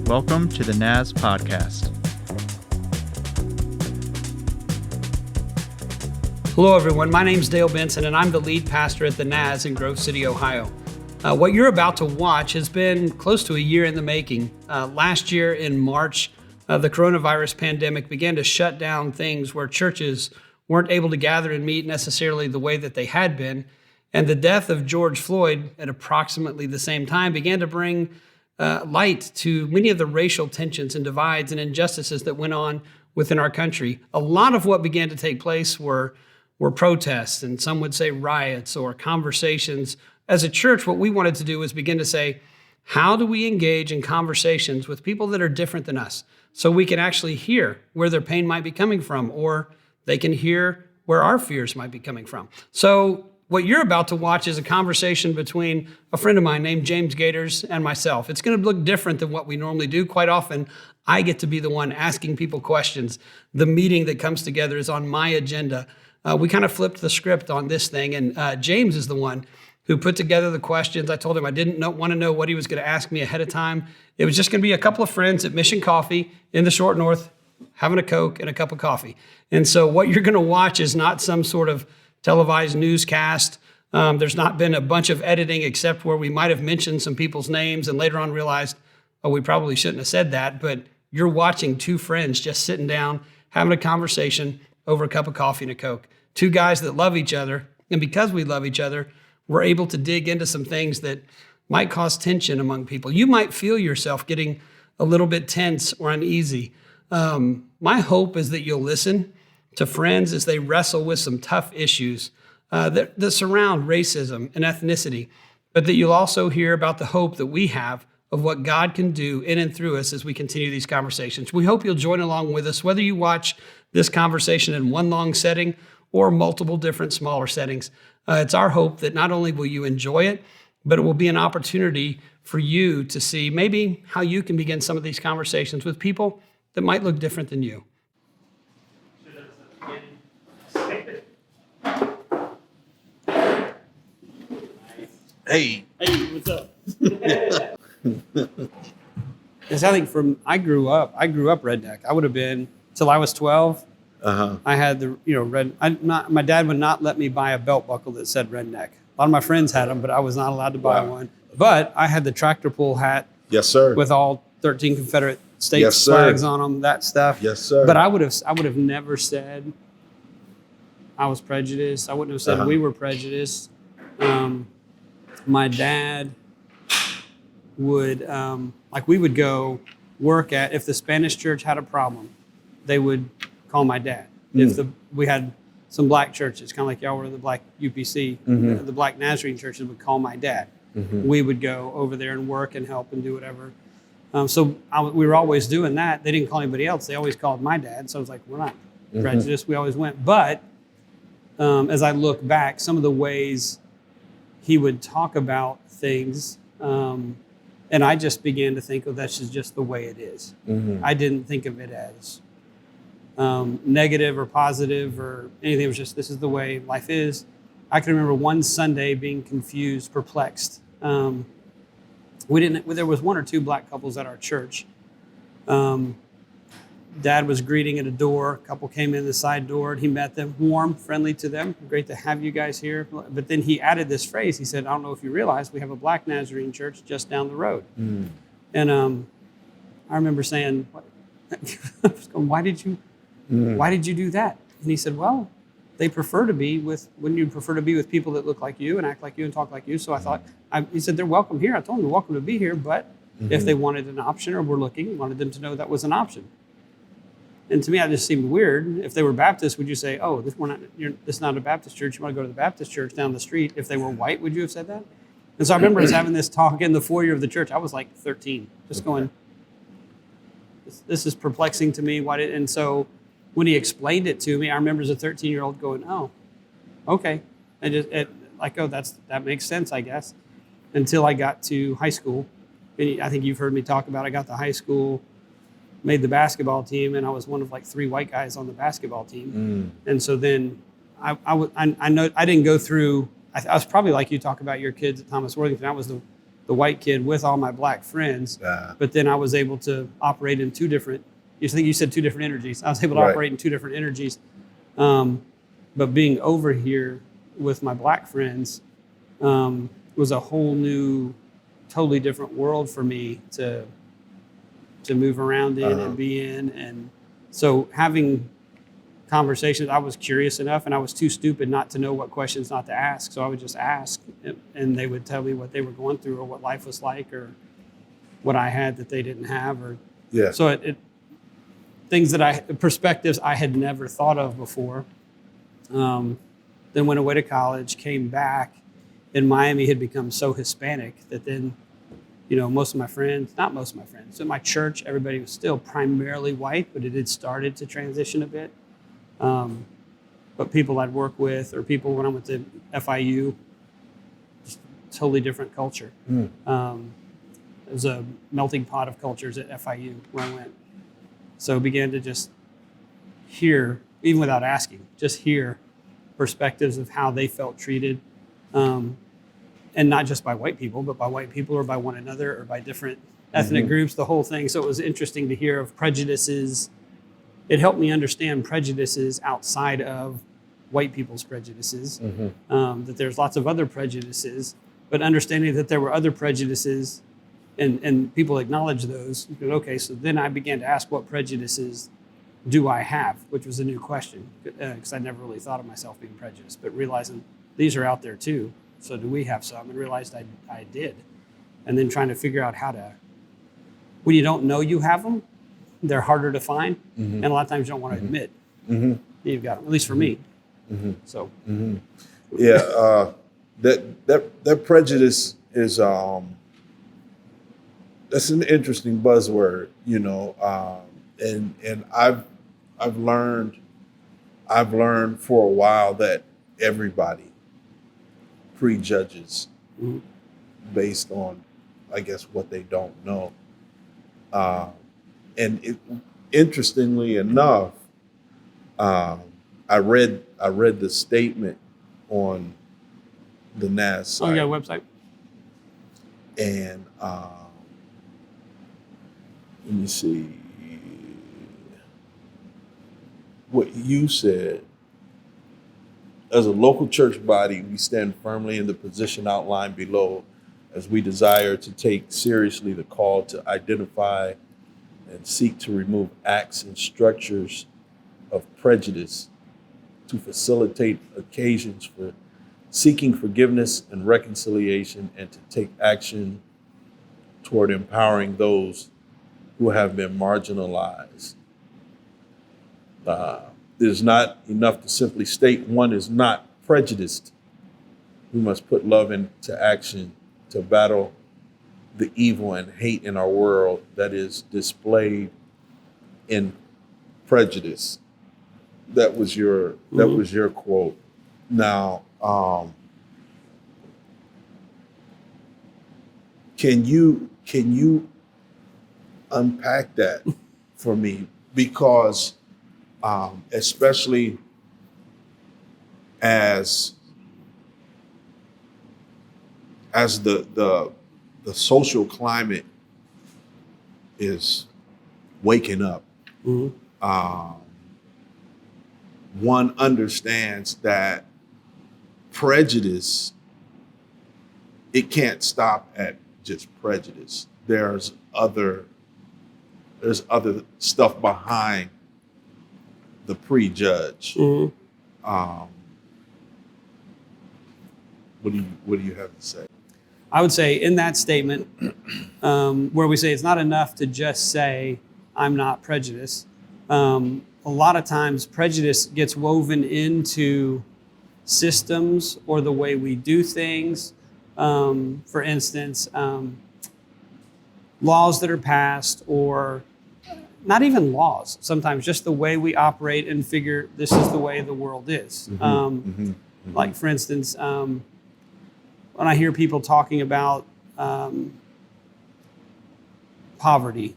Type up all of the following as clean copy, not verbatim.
Welcome to the NAS Podcast. Hello, everyone. My name's Dale Benson, and I'm the lead pastor at the NAS in Grove City, Ohio. What you're about to watch has been close to a year in the making. Last year in March, the coronavirus pandemic began to shut down things where churches weren't able to gather and meet necessarily the way that they had been. And the death of George Floyd at approximately the same time began to bring light to many of the racial tensions and divides and injustices that went on within our country. A lot of what began to take place were protests, and some would say riots or conversations. As a church, what we wanted to do was begin to say, how do we engage in conversations with people that are different than us so we can actually hear where their pain might be coming from, or they can hear where our fears might be coming from. So what you're about to watch is a conversation between a friend of mine named James Gaiters and myself. It's going to look different than what we normally do. Quite often, I get to be the one asking people questions. The meeting that comes together is on my agenda. We kind of flipped the script on this thing, and James is the one who put together the questions. I told him I didn't want to know what he was going to ask me ahead of time. It was just going to be a couple of friends at Mission Coffee in the Short North having a Coke and a cup of coffee. And so what you're going to watch is not some sort of televised newscast. There's not been a bunch of editing except where we might have mentioned some people's names and later on realized, oh, we probably shouldn't have said that. But you're watching two friends just sitting down, having a conversation over a cup of coffee and a Coke. Two guys that love each other. And because we love each other, we're able to dig into some things that might cause tension among people. You might feel yourself getting a little bit tense or uneasy. My hope is that you'll listen to friends as they wrestle with some tough issues that surround racism and ethnicity, but that you'll also hear about the hope that we have of what God can do in and through us as we continue these conversations. We hope you'll join along with us, whether you watch this conversation in one long setting or multiple different smaller settings. It's our hope that not only will you enjoy it, but it will be an opportunity for you to see maybe how you can begin some of these conversations with people that might look different than you. Hey, what's up? Because I think I grew up redneck. I would have been till I was 12. I had the my dad would not let me buy a belt buckle that said redneck. A lot of my friends had them, but I was not allowed to buy one. But I had the tractor pull hat. Yes, sir. With all 13 Confederate States flags on them, that stuff. Yes, sir. But I would have never said I was prejudiced. I wouldn't have said we were prejudiced. My dad would, we would go work at, if the Spanish church had a problem, they would call my dad. If we had some black churches, kind of like y'all were in the black UPC, the black Nazarene churches would call my dad. We would go over there and work and help and do whatever. We were always doing that. They didn't call anybody else. They always called my dad. So I was like, we're not prejudiced. We always went. But as I look back, some of the ways he would talk about things, and I just began to think, that's just the way it is. I didn't think of it as negative or positive or anything. It was just, this is the way life is. I can remember one Sunday being confused, perplexed. There was one or two black couples at our church. Dad was greeting at a door. A couple came in the side door, and he met them, warm, friendly to them. Great to have you guys here. But then he added this phrase. He said, I don't know if you realize, we have a black Nazarene church just down the road. And I remember saying, why did you do that? And he said, well, wouldn't you prefer to be with people that look like you and act like you and talk like you? So I thought, he said, they're welcome here. I told them they're welcome to be here, but if they wanted an option or were looking, wanted them to know that was an option. And to me, that just seemed weird. If they were Baptist, would you say, oh, this is not a Baptist church. You want to go to the Baptist church down the street. If they were white, would you have said that? And so I remember us having this talk in the foyer of the church. I was like 13, just going, this is perplexing to me. And so when he explained it to me, I remember as a 13-year-old going, oh, okay. And that makes sense, I guess, until I got to high school. And I think you've heard me talk about, I got to high school, made the basketball team, and I was one of like 3 white guys on the basketball team. And so then I know I didn't go through, I was probably like you talk about your kids at Thomas Worthington. I was the white kid with all my black friends. But then I was able to operate in two different, I think you said two different energies. I was able to operate in two different energies. But being over here with my black friends was a whole new, totally different world for me to move around in and be in. And so having conversations, I was curious enough and I was too stupid not to know what questions not to ask. So I would just ask and they would tell me what they were going through or what life was like or what I had that they didn't have. So it things perspectives I had never thought of before. Then went away to college, came back, and Miami had become so Hispanic that then, most of my friends, so in my church, everybody was still primarily white, but it had started to transition a bit. But people I'd work with or people when I went to FIU, just totally different culture. It was a melting pot of cultures at FIU where I went. So began to just hear, even without asking, just hear perspectives of how they felt treated. And not just by white people, but by white people or by one another or by different ethnic groups, the whole thing. So it was interesting to hear of prejudices. It helped me understand prejudices outside of white people's prejudices, that there's lots of other prejudices, but understanding that there were other prejudices and people acknowledge those. Okay, so then I began to ask what prejudices do I have, which was a new question because I never really thought of myself being prejudiced, but realizing these are out there too. So do we have some? And realized I did. And then trying to figure out how to, when you don't know you have them, they're harder to find. And a lot of times you don't want to admit you've got them, at least for me. So. Yeah, that prejudice is, that's an interesting buzzword, and I've learned for a while that everybody prejudges based on, I guess, what they don't know. Interestingly enough, I read the statement on the NAS site. Oh, yeah, website. And let me see what you said. As a local church body, we stand firmly in the position outlined below as we desire to take seriously the call to identify and seek to remove acts and structures of prejudice to facilitate occasions for seeking forgiveness and reconciliation and to take action toward empowering those who have been marginalized. It is not enough to simply state one is not prejudiced. We must put love into action to battle the evil and hate in our world that is displayed in prejudice. That was your quote. Now, can you unpack that for me? Because especially as the social climate is waking up, one understands that prejudice, it can't stop at just prejudice. There's other stuff behind the prejudge. What do you have to say? I would say in that statement, where we say it's not enough to just say, I'm not prejudiced. A lot of times prejudice gets woven into systems or the way we do things. For instance, laws that are passed, or not even laws, sometimes just the way we operate and figure this is the way the world is. Like, for instance, when I hear people talking about poverty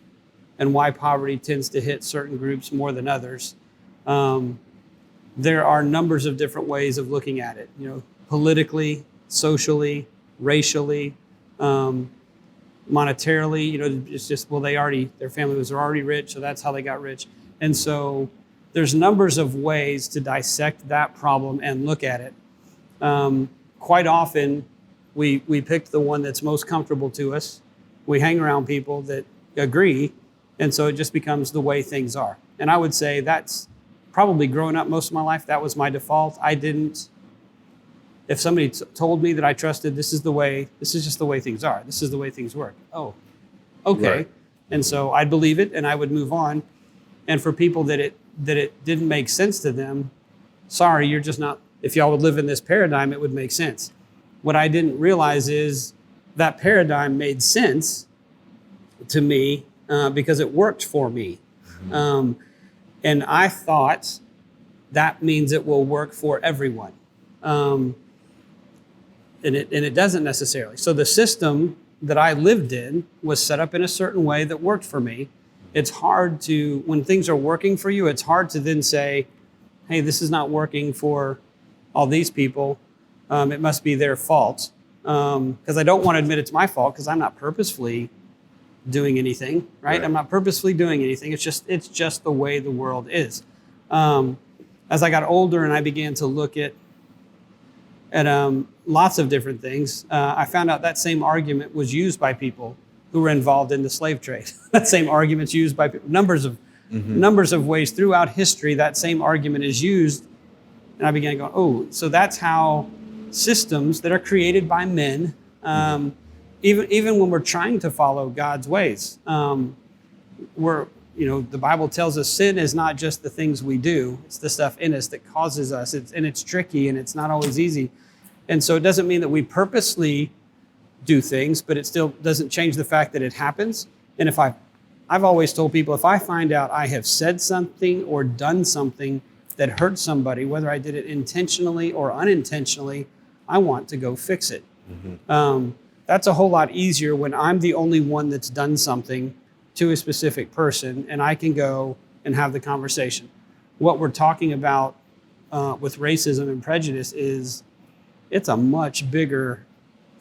and why poverty tends to hit certain groups more than others, there are numbers of different ways of looking at it, politically, socially, racially. monetarily. It's just, well, their family was already rich, so that's how they got rich. And so there's numbers of ways to dissect that problem and look at it. Quite often, we pick the one that's most comfortable to us. We hang around people that agree, and so it just becomes the way things are. And I would say that's probably growing up most of my life, that was my default. If somebody told me that I trusted, this is just the way things are. This is the way things work. Oh, okay. Right. And so I'd believe it and I would move on. And for people that it didn't make sense to them, sorry, you're just not, if y'all would live in this paradigm, it would make sense. What I didn't realize is that paradigm made sense to me because it worked for me. And I thought that means it will work for everyone. And it doesn't necessarily. So the system that I lived in was set up in a certain way that worked for me. It's hard to, when things are working for you, it's hard to then say, hey, this is not working for all these people. It must be their fault. Because I don't want to admit it's my fault because I'm not purposefully doing anything, right? I'm not purposefully doing anything. It's just the way the world is. As I got older and I began to look at lots of different things, I found out that same argument was used by people who were involved in the slave trade. That same argument's used by people, numbers of ways throughout history. That same argument is used, and I began going, oh, so that's how systems that are created by men, even when we're trying to follow God's ways, the Bible tells us sin is not just the things we do; it's the stuff in us that causes us. It's tricky and it's not always easy. And so it doesn't mean that we purposely do things, but it still doesn't change the fact that it happens. And I've always told people, if I find out I have said something or done something that hurt somebody, whether I did it intentionally or unintentionally, I want to go fix it. That's a whole lot easier when I'm the only one that's done something to a specific person and I can go and have the conversation. What we're talking about with racism and prejudice is it's a much bigger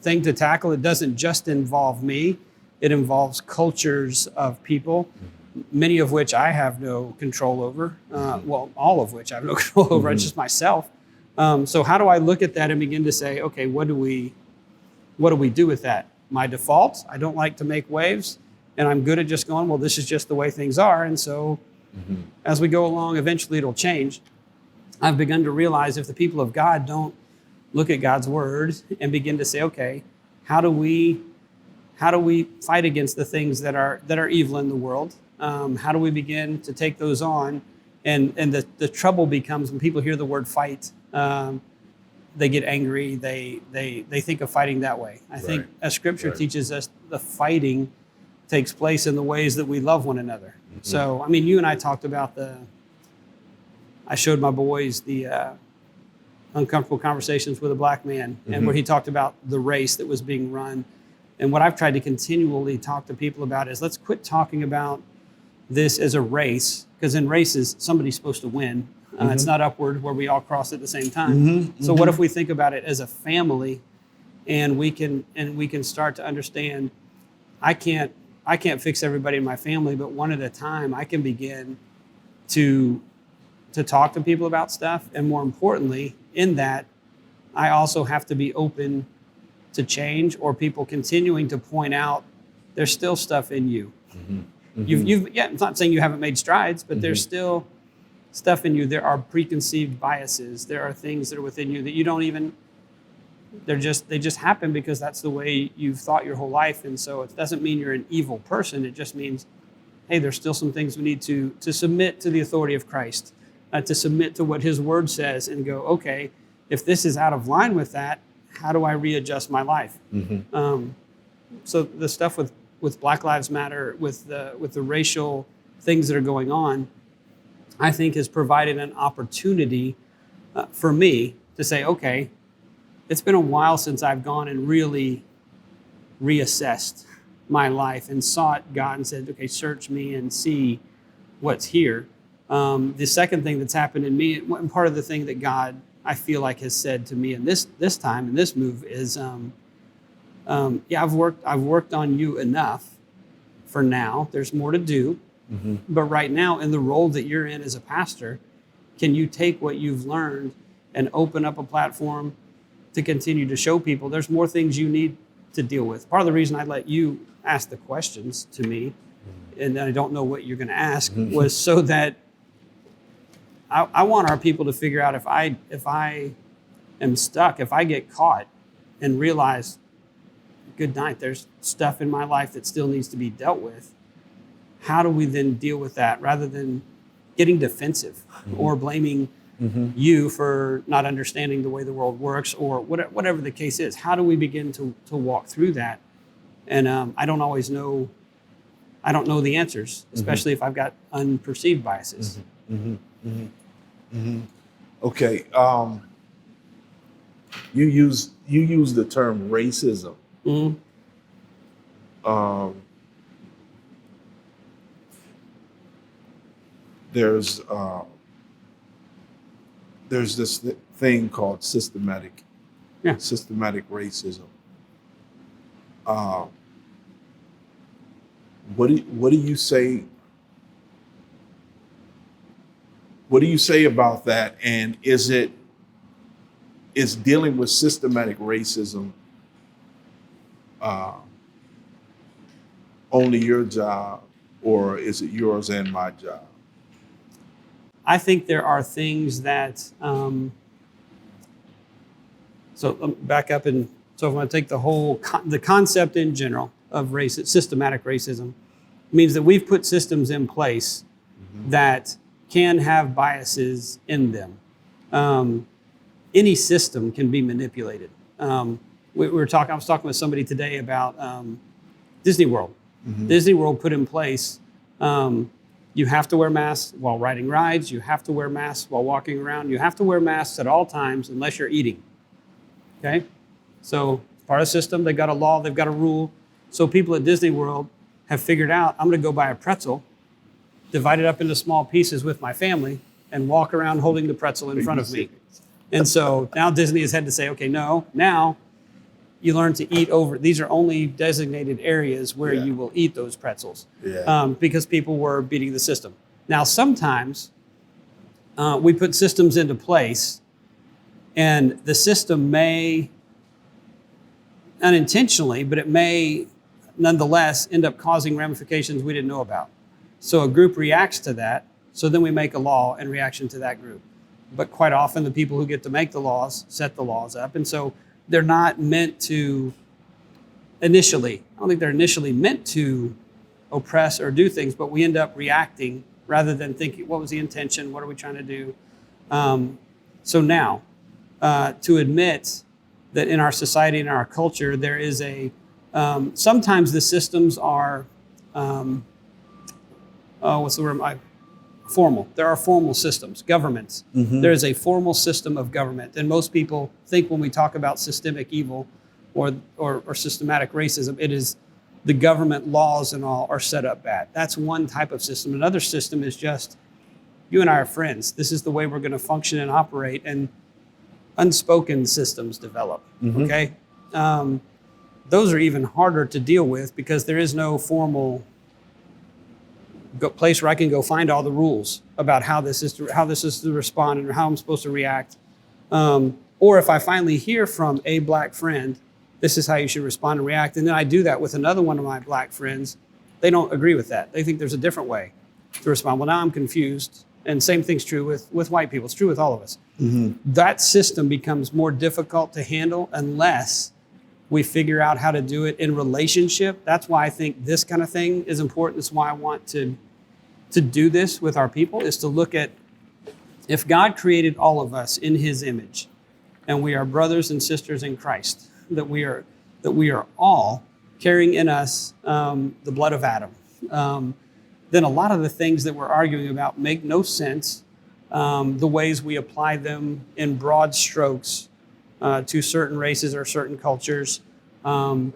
thing to tackle. It doesn't just involve me. It involves cultures of people, many of which I have no control over. Well, all of which I have no control over. It's just myself. So how do I look at that and begin to say, okay, what do we do with that? My default, I don't like to make waves, and I'm good at just going, well, this is just the way things are. And so as we go along, eventually it'll change. I've begun to realize if the people of God don't look at God's word and begin to say, okay, how do we fight against the things that are evil in the world? How do we begin to take those on? And the trouble becomes when people hear the word fight, they get angry. They think of fighting that way. I think as Scripture teaches us, the fighting takes place in the ways that we love one another. So, I mean, you and I talked about I showed my boys the Uncomfortable Conversations with a Black Man, and where he talked about the race that was being run. And what I've tried to continually talk to people about is let's quit talking about this as a race, because in races, somebody's supposed to win. It's not upward where we all cross at the same time. So what if we think about it as a family, and we can start to understand, I can't fix everybody in my family, but one at a time, I can begin to talk to people about stuff. And more importantly, in that, I also have to be open to change or people continuing to point out there's still stuff in you. I'm not saying you haven't made strides, but there's still stuff in you. There are preconceived biases. There are things that are within you that you don't even, they just happen because that's the way you've thought your whole life. And so it doesn't mean you're an evil person. It just means, hey, there's still some things we need to submit to the authority of Christ, to submit to what his word says and go, okay, if this is out of line with that, how do I readjust my life? So the stuff with Black Lives Matter, with the racial things that are going on, I think has provided an opportunity for me to say, okay, it's been a while since I've gone and really reassessed my life and sought God and said, okay, search me and see what's here. The second thing that's happened in me, and part of the thing that God, I feel like, has said to me in this time, in this move is I've worked on you enough for now. There's more to do. Mm-hmm. But right now, in the role that you're in as a pastor, can you take what you've learned and open up a platform to continue to show people there's more things you need to deal with? Part of the reason I let you ask the questions to me, and I don't know what you're going to ask, was so that I want our people to figure out if I am stuck, if I get caught and realize, good night, there's stuff in my life that still needs to be dealt with. How do we then deal with that rather than getting defensive or blaming you for not understanding the way the world works or whatever the case is? How do we begin to walk through that? And I don't always know. I don't know the answers, especially if I've got unperceived biases. Okay. You use the term racism. There's this thing called systematic racism. What do you say? What do you say about that? And is dealing with systematic racism only your job, or is it yours and my job? I think there are things that, so back up, and so if I take the concept in general of systematic racism, means that we've put systems in place that can have biases in them. Any system can be manipulated. I was talking with somebody today about Disney World. Disney World put in place, you have to wear masks while riding rides. You have to wear masks while walking around. You have to wear masks at all times unless you're eating. Okay? So part of the system, they've got a law, they've got a rule. So people at Disney World have figured out, I'm going to go buy a pretzel, divide it up into small pieces with my family, and walk around holding the pretzel in front of me. And so now Disney has had to say, okay, no, now you learn to eat over. These are only designated areas where you will eat those pretzels because people were beating the system. Now, sometimes we put systems into place and the system may, unintentionally, but it may nonetheless end up causing ramifications we didn't know about. So a group reacts to that. So then we make a law in reaction to that group. But quite often the people who get to make the laws set the laws up. And so they're not meant to I don't think they're initially meant to oppress or do things, but we end up reacting rather than thinking, what was the intention? What are we trying to do? So now, to admit that in our society and our culture, there is sometimes the systems are, formal. There are formal systems, governments. There is a formal system of government. And most people think when we talk about systemic evil or systematic racism, it is the government laws and all are set up bad. That's one type of system. Another system is just, you and I are friends. This is the way we're going to function and operate. And unspoken systems develop, okay? Those are even harder to deal with because there is no formal place where I can go find all the rules about how this is to respond and how I'm supposed to react. Or if I finally hear from a black friend, this is how you should respond and react, and then I do that with another one of my black friends, they don't agree with that. They think there's a different way to respond. Well, now I'm confused. And same thing's true with white people. It's true with all of us. That system becomes more difficult to handle unless we figure out how to do it in relationship. That's why I think this kind of thing is important. That's why I want to do this with our people, is to look at, if God created all of us in his image, and we are brothers and sisters in Christ, that we are all carrying in us the blood of Adam, then a lot of the things that we're arguing about make no sense. The ways we apply them in broad strokes to certain races or certain cultures, the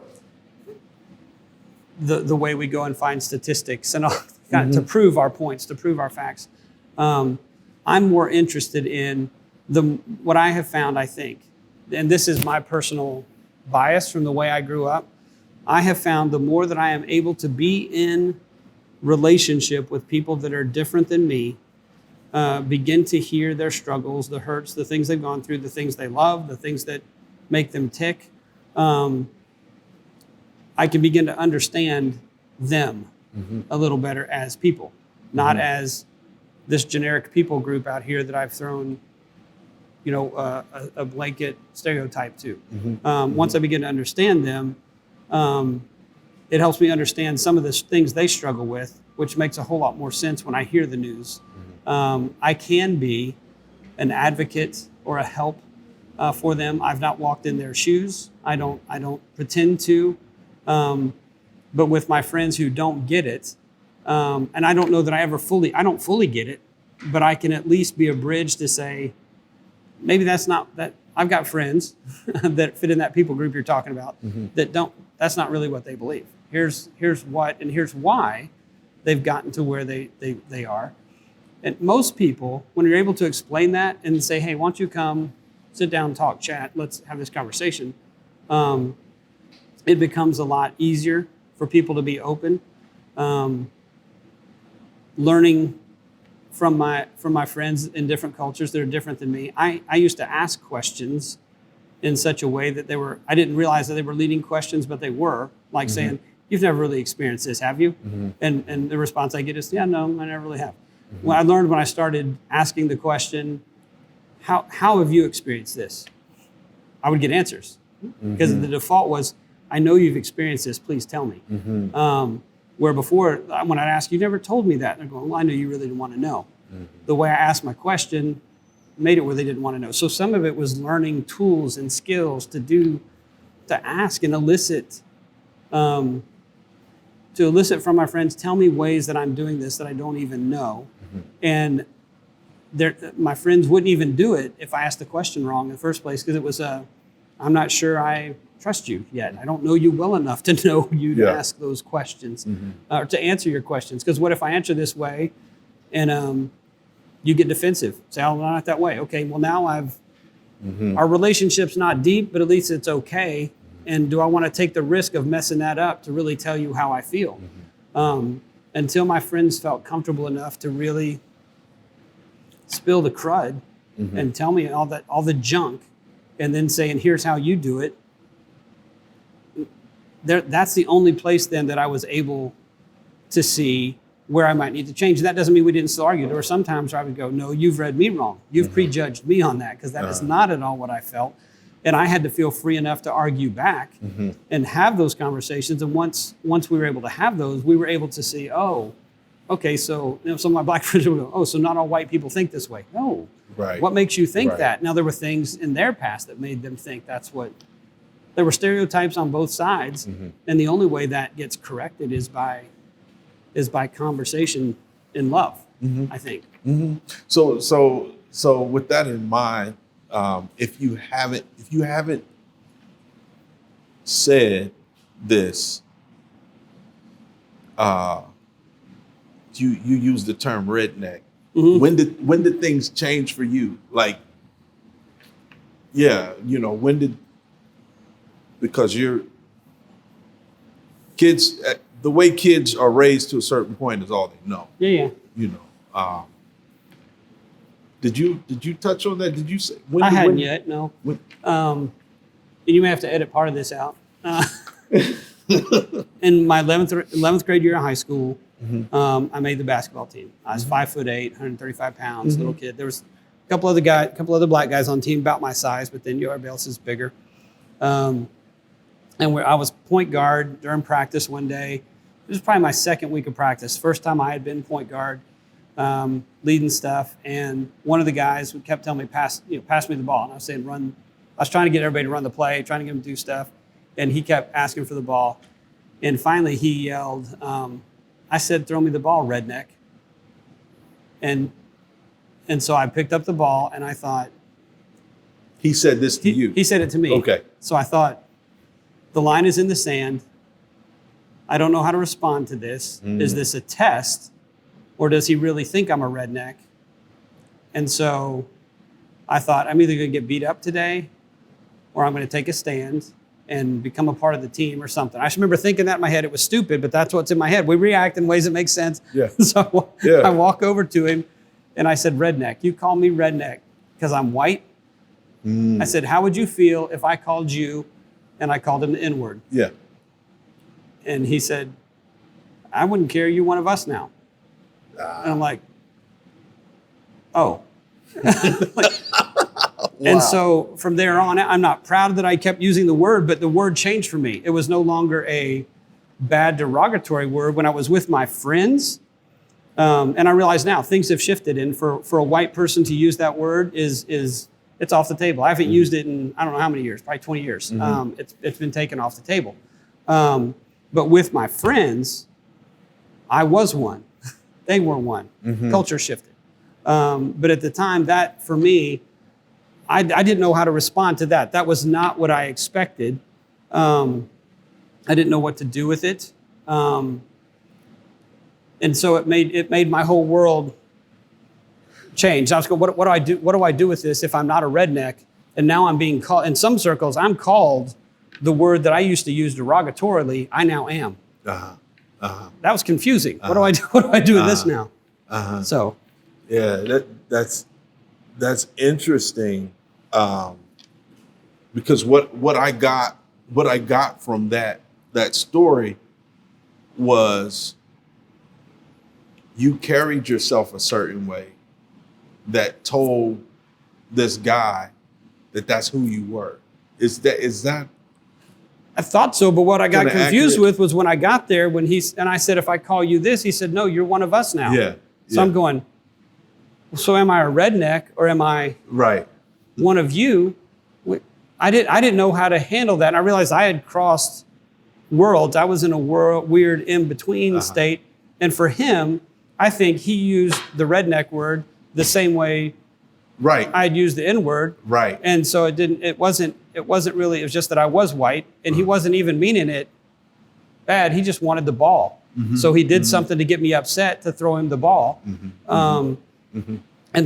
way we go and find statistics and all, to prove our points, to prove our facts. I'm more interested in what I have found, I think, and this is my personal bias from the way I grew up. I have found the more that I am able to be in relationship with people that are different than me, begin to hear their struggles, the hurts, the things they've gone through, the things they love, the things that make them tick, I can begin to understand them a little better as people, not as this generic people group out here that I've thrown, a blanket stereotype to. Once I begin to understand them, it helps me understand some of the things they struggle with, which makes a whole lot more sense when I hear the news. I can be an advocate or a help for them. I've not walked in their shoes. I don't pretend to. But with my friends who don't get it, and I don't know that I don't fully get it, but I can at least be a bridge to say, maybe that's not that. I've got friends that fit in that people group you're talking about that's not really what they believe. Here's what, and here's why they've gotten to where they are. And most people, when you're able to explain that and say, hey, why don't you come sit down, talk, chat, let's have this conversation, it becomes a lot easier for people to be open. Learning from my friends in different cultures that are different than me. I used to ask questions in such a way that I didn't realize that they were leading questions, but they were, like saying, you've never really experienced this, have you? And the response I get is, yeah, no, I never really have. Well, I learned when I started asking the question, how have you experienced this? I would get answers because the default was, I know you've experienced this, please tell me. Where before, when I'd ask, you never told me that. And they're going, well, I know you really didn't want to know. The way I asked my question made it where they didn't want to know. So some of it was learning tools and skills to ask and elicit, to elicit from my friends, tell me ways that I'm doing this that I don't even know. And my friends wouldn't even do it if I asked the question wrong in the first place, because it was I'm not sure I trust you yet. I don't know you well enough to know you to ask those questions or to answer your questions. Because what if I answer this way and you get defensive? Say, oh, not that way. Okay, well now our relationship's not deep, but at least it's okay. And do I want to take the risk of messing that up to really tell you how I feel? Until my friends felt comfortable enough to really spill the crud and tell me all the junk, and then saying, here's how you do it. That's the only place then that I was able to see where I might need to change. And that doesn't mean we didn't still argue. There were some times where I would go, no, you've read me wrong. You've prejudged me on that, because that is not at all what I felt. And I had to feel free enough to argue back and have those conversations. And once we were able to have those, we were able to see, oh, okay, so some of my black friends would go, oh, so not all white people think this way. No. Right. What makes you think that? Now, there were things in their past that made them think that's what. There were stereotypes on both sides, and the only way that gets corrected is by conversation in love, I think. So with that in mind, if you haven't said this, you use the term redneck. When did things change for you? Like, when did, because your kids, the way kids are raised to a certain point is all they know. Yeah. Did you touch on that? Did you say? I hadn't yet, no. And you may have to edit part of this out. In my 11th grade year of high school, I made the basketball team. I was 5'8", 135 pounds, little kid. There was a couple other black guys on the team about my size, but then everybody else is bigger. And I was point guard during practice one day. It was probably my second week of practice. First time I had been point guard, leading stuff. And one of the guys kept telling me, pass me the ball. And I was saying, run. I was trying to get everybody to run the play, trying to get them to do stuff. And he kept asking for the ball. And finally he yelled, I said, throw me the ball, redneck. And so I picked up the ball and I thought. He said this to you? He said it to me. Okay. So I thought, the line is in the sand. I don't know how to respond to this. Is this a test, or does he really think I'm a redneck? And so I thought, I'm either going to get beat up today, or I'm going to take a stand, and become a part of the team or something. I just remember thinking that in my head. It was stupid, but that's what's in my head. We react in ways that make sense. Yeah. So I walk over to him and I said, redneck, you call me redneck because I'm white? I said, how would you feel if I called you, and I called him the N-word? Yeah. And he said, I wouldn't care. You're one of us now. And I'm like, oh. Wow. And so from there on, I'm not proud that I kept using the word, but the word changed for me. It was no longer a bad derogatory word when I was with my friends. And I realize now things have shifted. And for a white person to use that word is it's off the table. I haven't used it in, I don't know how many years, probably 20 years. It's been taken off the table. But with my friends, I was one. They were one. Culture shifted. But at the time, that for me, I didn't know how to respond to that. That was not what I expected. I didn't know what to do with it. And so it made my whole world change. I was going, what do I do? What do I do with this if I'm not a redneck? And now I'm being called, in some circles, I'm called the word that I used to use derogatorily, I now am. That was confusing. What do I do? What do I do with this now? So, yeah, that's interesting, because what I got from that story was you carried yourself a certain way that told this guy that that's who you were. Is that? I thought so, but what I got confused accurate with was when I got there, and I said, if I call you this, he said, no, you're one of us now. Yeah. So I'm going, so am I a redneck or am I right one of you? I didn't know how to handle that. And I realized I had crossed worlds. I was in a weird in-between state. And for him, I think he used the redneck word the same way I'd used the N-word. Right. And so it wasn't really, it was just that I was white, and he wasn't even meaning it bad. He just wanted the ball. So he did something to get me upset to throw him the ball. And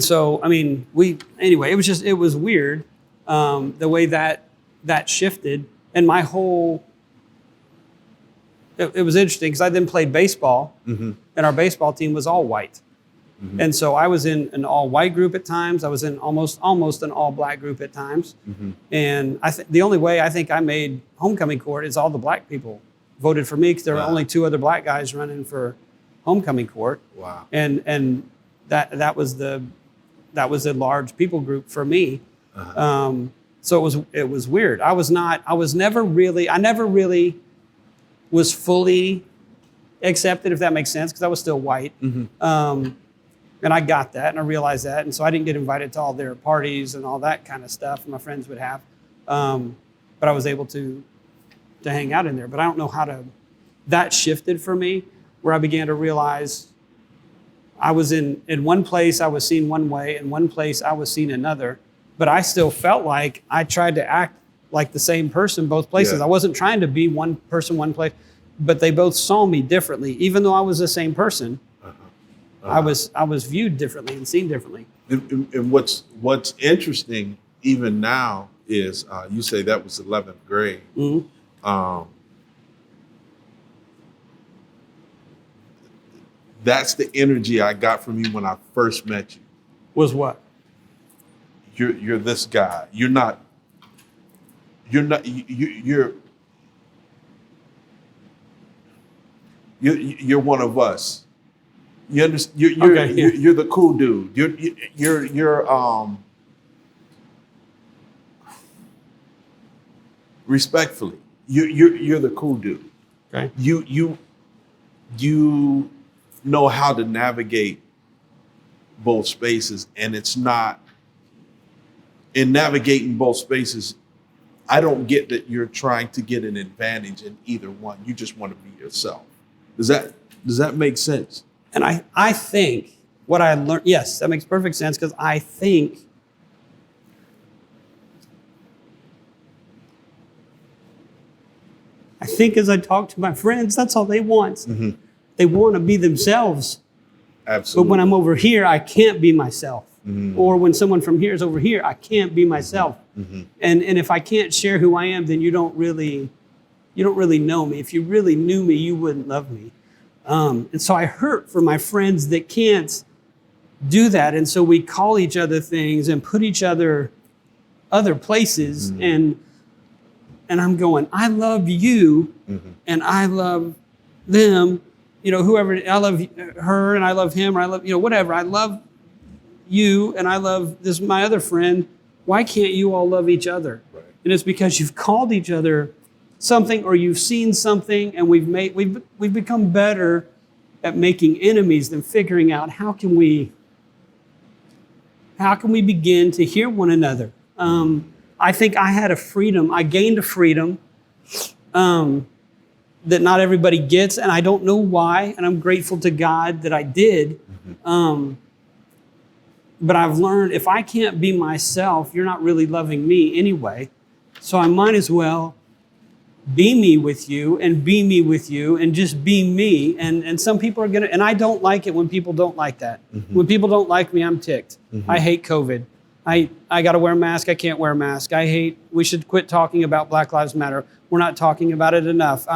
so, I mean, it was weird, the way that shifted. And my whole, it was interesting because I then played baseball, and our baseball team was all white. And so I was in an all-white group at times. I was in almost an all-black group at times. And the only way I think I made homecoming court is all the black people voted for me because there were only 2 other black guys running for homecoming court. Wow. And that was a large people group for me. So it was weird. I never really was fully accepted, if that makes sense, because I was still white. And I got that, and I realized that. And so I didn't get invited to all their parties and all that kind of stuff my friends would have. But I was able to hang out in there. But I don't know that shifted for me, where I began to realize I was in one place I was seen one way, and one place I was seen another. But I still felt like I tried to act like the same person both places. Yeah. I wasn't trying to be one person, one place, but they both saw me differently. Even though I was the same person, I was viewed differently and seen differently. And what's interesting even now is you say that was 11th grade. That's the energy I got from you when I first met you. Was what? You're this guy. You're one of us. You understand? You're the cool dude. You're respectfully, you're the cool dude. Okay. You know how to navigate both spaces, and it's not in navigating both spaces. I don't get that you're trying to get an advantage in either one. You just want to be yourself. Does that make sense? And I think what I learned, yes, that makes perfect sense, because I think as I talk to my friends, that's all they want. They want to be themselves. Absolutely. But when I'm over here, I can't be myself. Or when someone from here is over here, I can't be myself. And if I can't share who I am, then you don't really know me. If you really knew me, you wouldn't love me. And so I hurt for my friends that can't do that. And so we call each other things and put each other other places. And I'm going, I love you and I love them, whoever, I love her and I love him, or I love, whatever. I love you and I love this, my other friend. Why can't you all love each other? Right. And it's because you've called each other something, or you've seen something, and we've become better at making enemies than figuring out how can we begin to hear one another. I think I had a freedom. I gained a freedom that not everybody gets, and I don't know why, and I'm grateful to God that I did. But I've learned if I can't be myself, you're not really loving me anyway. So I might as well be me with you and be me with you and just be me. And some people are and I don't like it when people don't like that. When people don't like me, I'm ticked. I hate COVID. I got to wear a mask. I can't wear a mask. We should quit talking about Black Lives Matter. We're not talking about it enough.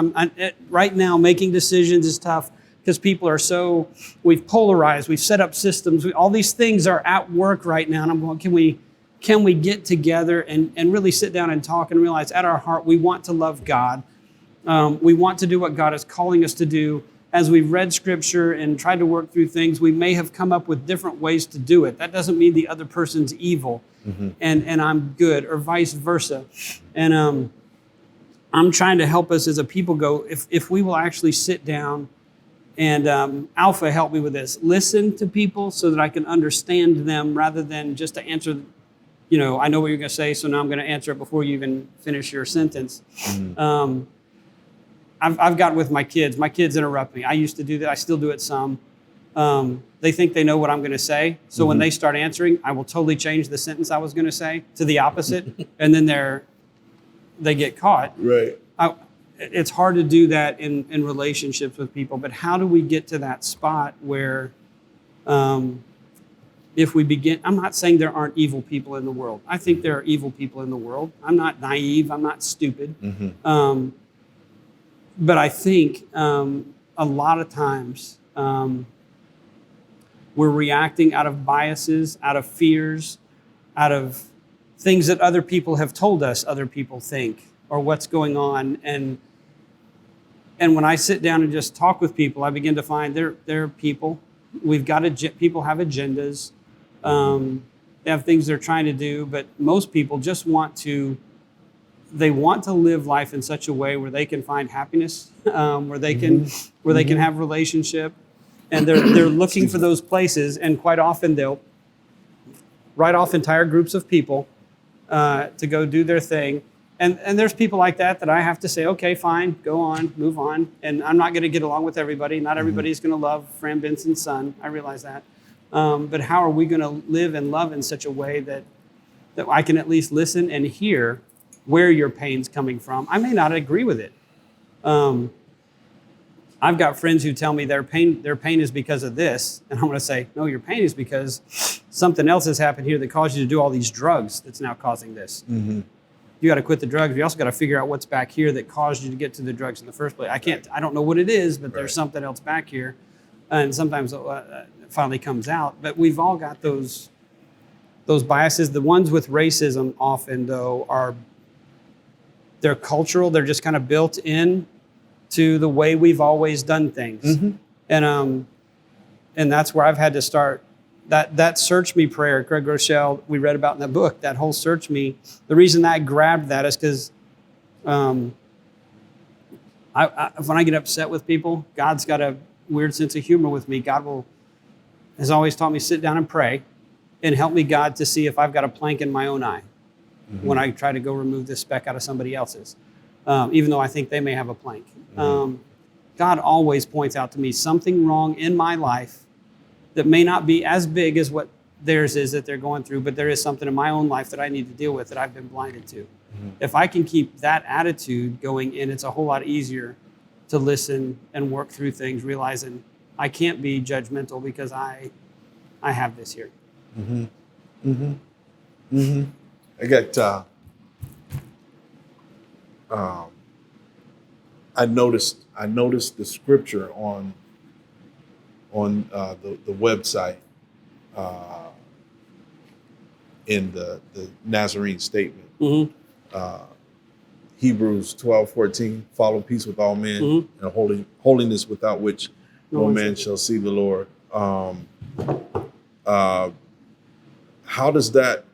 Right now, making decisions is tough because people are we've polarized, we've set up systems. All these things are at work right now. And I'm going, can we get together and really sit down and talk and realize at our heart, we want to love God. We want to do what God is calling us to do. As we've read scripture and tried to work through things, we may have come up with different ways to do it. That doesn't mean the other person's evil and I'm good, or vice versa. And I'm trying to help us as a people go, if we will actually sit down and Alpha helped me with this. Listen to people so that I can understand them rather than just to answer, I know what you're going to say, so now I'm going to answer it before you even finish your sentence. I've gotten with my kids. My kids interrupt me. I used to do that. I still do it some. They think they know what I'm going to say. So when they start answering, I will totally change the sentence I was going to say to the opposite. And then they get caught. Right. It's hard to do that in relationships with people. But how do we get to that spot where if we begin, I'm not saying there aren't evil people in the world. I think there are evil people in the world. I'm not naive. I'm not stupid. But I think a lot of times we're reacting out of biases, out of fears, out of things that other people have told us other people think or what's going on. And when I sit down and just talk with people, I begin to find they're people. People have agendas. They have things they're trying to do, but most people just want to live life in such a way where they can find happiness, where they can have relationship, and they're looking for those places. And quite often they'll write off entire groups of people to go do their thing. And there's people like that I have to say, okay, fine, go on, move on. And I'm not going to get along with everybody. Not everybody's going to love Fran Benson's son. I realize that. But how are we going to live and love in such a way that I can at least listen and hear where your pain's coming from? I may not agree with it. I've got friends who tell me their pain is because of this. And I'm going to say, no, your pain is because something else has happened here that caused you to do all these drugs that's now causing this. You got to quit the drugs. You also got to figure out what's back here that caused you to get to the drugs in the first place. I don't know what it is, but there's something else back here. And sometimes it finally comes out. But we've all got those biases. The ones with racism often, though, they're cultural. They're just kind of built in to the way we've always done things. And that's where I've had to start. That search me prayer, Craig Rochelle, we read about in the book, that whole search me. The reason that I grabbed that is because when I get upset with people, God's got a weird sense of humor with me. God has always taught me to sit down and pray and help me, God, to see if I've got a plank in my own eye when I try to go remove this speck out of somebody else's, even though I think they may have a plank. God always points out to me something wrong in my life that may not be as big as what theirs is that they're going through, but there is something in my own life that I need to deal with that I've been blinded to. If I can keep that attitude going in, it's a whole lot easier to listen and work through things, realizing I can't be judgmental because I have this here. Mm-hmm. Mm-hmm. I got. I noticed the scripture on the website in the Nazarene statement. Mm-hmm. Hebrews 12:14, follow peace with all men, Mm-hmm. and holiness without which no man shall see the Lord. How does that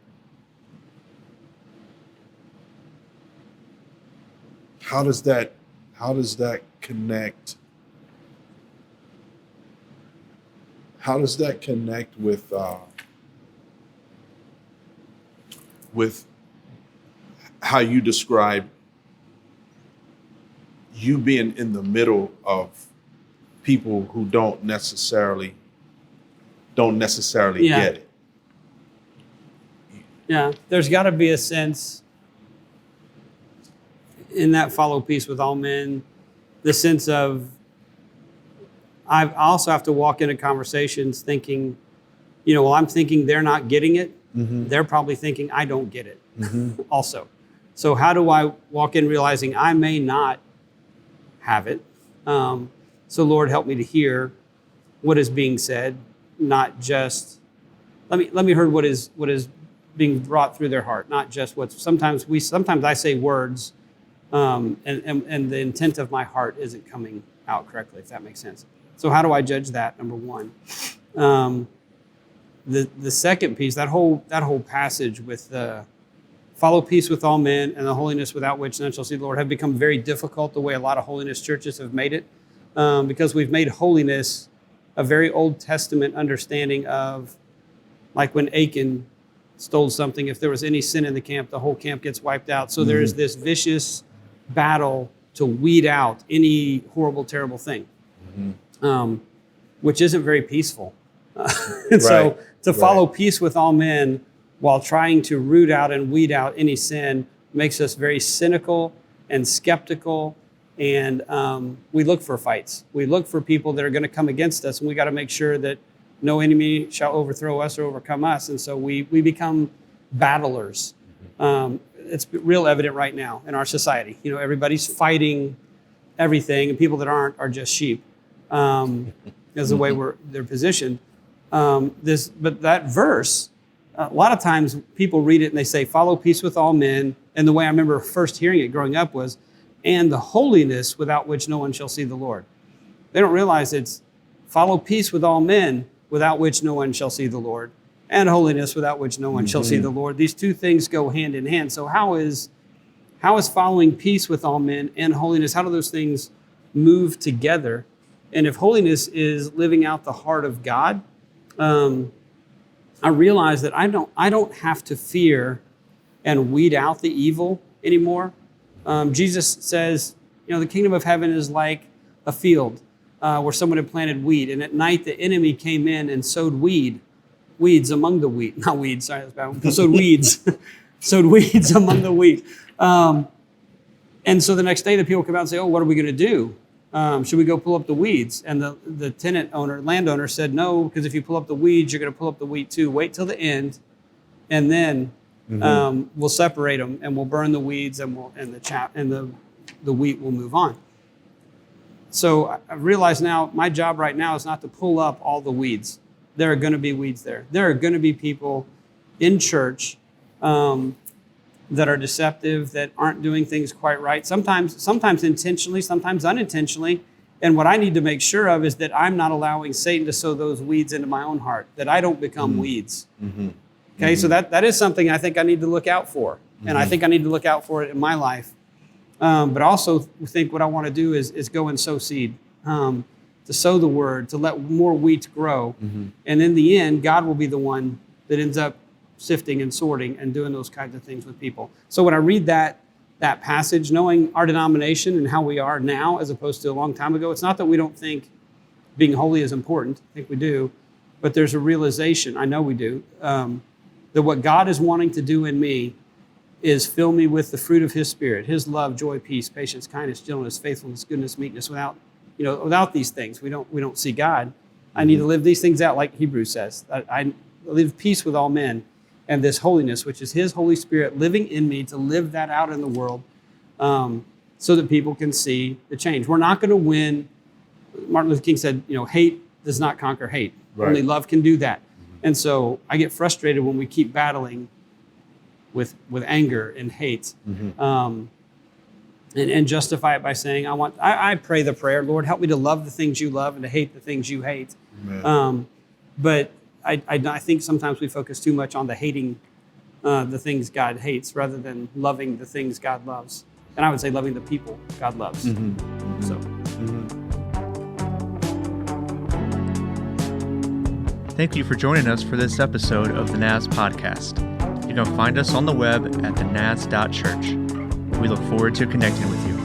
connect? How does that connect with how you describe you being in the middle of people who don't necessarily get it? Yeah, there's got to be a sense in that follow peace with all men, the sense of I also have to walk into conversations thinking, well, I'm thinking they're not getting it. Mm-hmm. They're probably thinking I don't get it Mm-hmm. also. So how do I walk in realizing I may not have it? So Lord, help me to hear what is being said, not just let me hear what is being brought through their heart, not just what's sometimes I say words and the intent of my heart isn't coming out correctly, if that makes sense. So how do I judge that? Number one. The second piece, that whole passage with the follow peace with all men and the holiness without which none shall see the Lord have become very difficult the way a lot of holiness churches have made it, because we've made holiness a very Old Testament understanding of, like when Achan stole something, if there was any sin in the camp, the whole camp gets wiped out. So there is this vicious battle to weed out any horrible, terrible thing, which isn't very peaceful. And so to follow peace with all men while trying to root out and weed out any sin makes us very cynical and skeptical. And we look for fights. We look for people that are going to come against us, and we got to make sure that no enemy shall overthrow us or overcome us. And so we become battlers. It's real evident right now in our society. Everybody's fighting everything, and people that aren't are just sheep. Is the way they're positioned. But that verse, a lot of times people read it and they say, follow peace with all men. And the way I remember first hearing it growing up was, and the holiness without which no one shall see the Lord. They don't realize it's follow peace with all men without which no one shall see the Lord, and holiness without which no one shall see the Lord. These two things go hand in hand. So how is following peace with all men and holiness, how do those things move together? And if holiness is living out the heart of God, I realize that I don't have to fear and weed out the evil anymore. Jesus says, the kingdom of heaven is like a field where someone had planted wheat, and at night the enemy came in and sowed weeds among the wheat. Not weeds, sorry, that's bad. Sowed weeds. Sowed weeds among the wheat. And so the next day the people come out and say, oh, what are we going to do? Should we go pull up the weeds? And the landowner said, no, because if you pull up the weeds, you're going to pull up the wheat too. Wait till the end, and then we'll separate them, and we'll burn the weeds, and the wheat will move on. So I realize now my job right now is not to pull up all the weeds. There are going to be weeds there. There are going to be people in church that are deceptive, that aren't doing things quite right. Sometimes intentionally, sometimes unintentionally. And what I need to make sure of is that I'm not allowing Satan to sow those weeds into my own heart, that I don't become weeds. Okay, so that is something I think I need to look out for. And I think I need to look out for it in my life. But also think what I want to do is go and sow seed, to sow the word, to let more wheat grow. And in the end, God will be the one that ends up sifting and sorting and doing those kinds of things with people. So when I read that passage, knowing our denomination and how we are now as opposed to a long time ago, it's not that we don't think being holy is important. I think we do. But there's a realization, I know we do, that what God is wanting to do in me is fill me with the fruit of his Spirit, his love, joy, peace, patience, kindness, gentleness, faithfulness, goodness, meekness. Without these things, we don't see God. I need to live these things out, like Hebrews says. I live peace with all men. and this holiness, which is his Holy Spirit living in me to live that out in the world, so that people can see the change. We're not going to win. Martin Luther King said, hate does not conquer hate. Right. Only love can do that. And so I get frustrated when we keep battling with anger and hate, and justify it by saying, I pray the prayer, Lord, help me to love the things you love and to hate the things you hate. But I think sometimes we focus too much on the hating the things God hates rather than loving the things God loves. And I would say loving the people God loves. So. Thank you for joining us for this episode of the NAS Podcast. You can find us on the web at thenaz.church. We look forward to connecting with you.